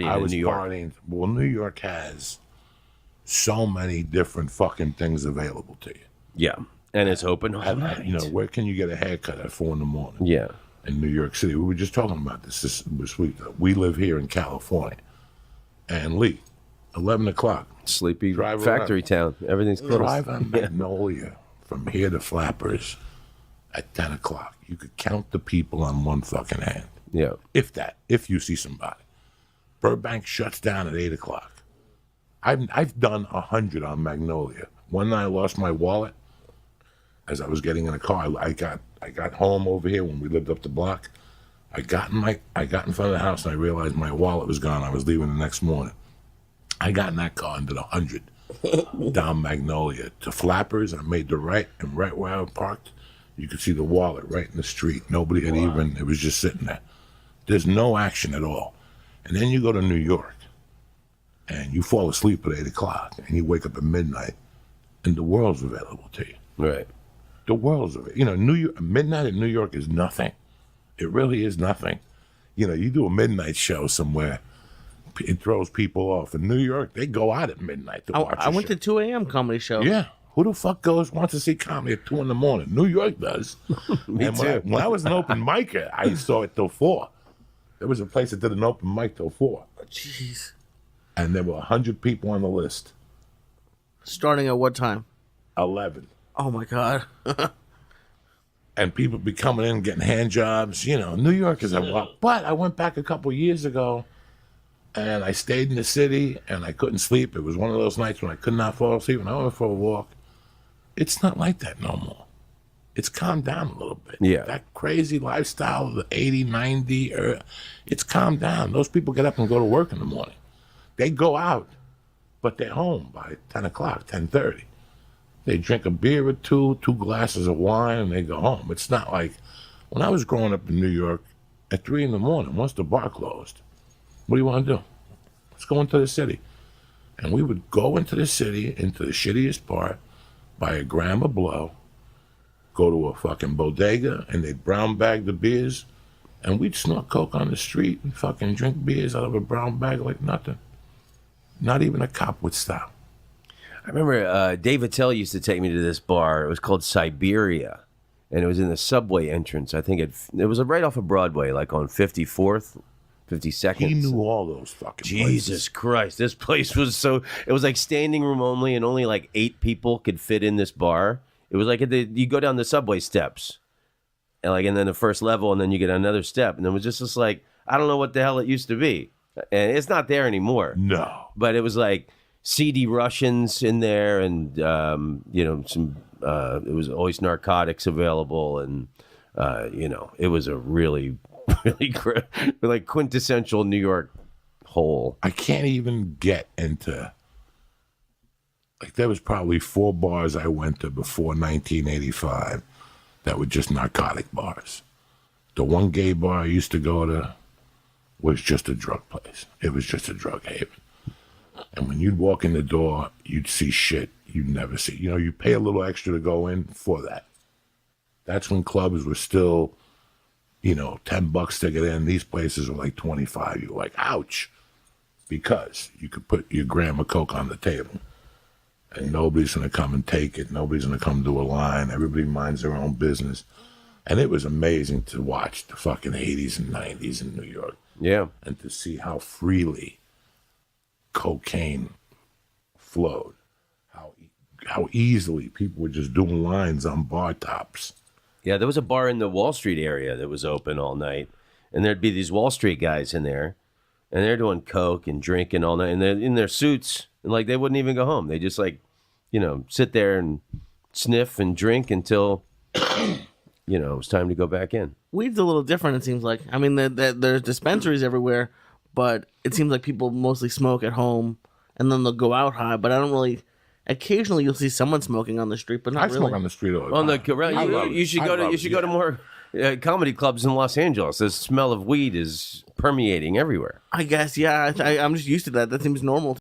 I was New York. partying. Well, New York has so many different fucking things available to you. Yeah, and it's open all night. You know, where can you get a haircut at 4 a.m? Yeah. In New York City. We were just talking about this week. We live here in California. And Lee, 11 o'clock. Sleepy Drive factory town. Everything's closed. Drive on Magnolia from here to Flappers at 10 o'clock. You could count the people on one fucking hand. Yeah. If you see somebody. Burbank shuts down at 8 o'clock. I've done 100 on Magnolia. One night I lost my wallet as I was getting in a car. I got home over here when we lived up the block. I got in front of the house and I realized my wallet was gone. I was leaving the next morning. I got in that car and did 100 down Magnolia to Flappers. I made the right, and right where I parked, you could see the wallet right in the street. Nobody had it was just sitting there. There's no action at all. And then you go to New York and you fall asleep at 8 o'clock and you wake up at midnight and the world's available to you. Right. The world's available. You know, New York, midnight in New York is nothing. It really is nothing. You know, you do a midnight show somewhere, it throws people off. In New York, they go out at midnight to watch I went to 2 a.m. comedy show. Yeah. Who the fuck wants to see comedy at 2 a.m? New York does. Me too. When I was an open micer, I saw it till 4. There was a place that did an open mic till 4. Jeez. And there were 100 people on the list. Starting at what time? 11. Oh, my God. And people be coming in getting hand jobs. You know, New York is a lot. But I went back a couple years ago and I stayed in the city and I couldn't sleep. It was one of those nights when I could not fall asleep and I went for a walk. It's not like that no more. It's calmed down a little bit. Yeah. That crazy lifestyle of the 80, 90, it's calmed down. Those people get up and go to work in the morning. They go out, but they're home by 10 o'clock, 10:30. They drink a beer or two glasses of wine, and they go home. It's not like when I was growing up in New York at 3 a.m, once the bar closed, what do you want to do? Let's go into the city. And we would go into the city, into the shittiest part, buy a gram of blow, go to a fucking bodega, and they'd brown bag the beers, and we'd snort coke on the street and fucking drink beers out of a brown bag like nothing. Not even a cop would stop. I remember Dave Attell used to take me to this bar. It was called Siberia, and it was in the subway entrance. I think it was right off of Broadway, like on 54th, 52nd. He knew all those fucking Jesus places. Christ, this place was it was like standing room only, and only like 8 people could fit in this bar. It was like you go down the subway steps, and then the first level, and then you get another step, and it was just like, I don't know what the hell it used to be, and it's not there anymore. No. But it was like seedy Russians in there, and some. It was always narcotics available, and it was a really, really like quintessential New York hole. I can't even get into. Like, there was probably 4 bars I went to before 1985 that were just narcotic bars. The one gay bar I used to go to was just a drug place. It was just a drug haven. And when you'd walk in the door, you'd see shit you'd never see. You know, you pay a little extra to go in for that. That's when clubs were still, $10 to get in. These places were like 25. You're like, ouch. Because you could put your gram of coke on the table. And nobody's going to come and take it. Nobody's going to come do a line. Everybody minds their own business. And it was amazing to watch the fucking 80s and 90s in New York. Yeah. And to see how freely cocaine flowed. How easily people were just doing lines on bar tops. Yeah, there was a bar in the Wall Street area that was open all night. And there'd be these Wall Street guys in there. And they're doing coke and drinking all night. And they're in their suits. And like they wouldn't even go home. They just sit there and sniff and drink until, it was time to go back in. Weed's a little different, it seems like. I mean, there's dispensaries everywhere, but it seems like people mostly smoke at home and then they'll go out high. But I don't really. Occasionally, you'll see someone smoking on the street, but not really. I smoke on the street all the time. You should go to more comedy clubs in Los Angeles. The smell of weed is permeating everywhere. I guess, yeah. I'm just used to that. That seems normal.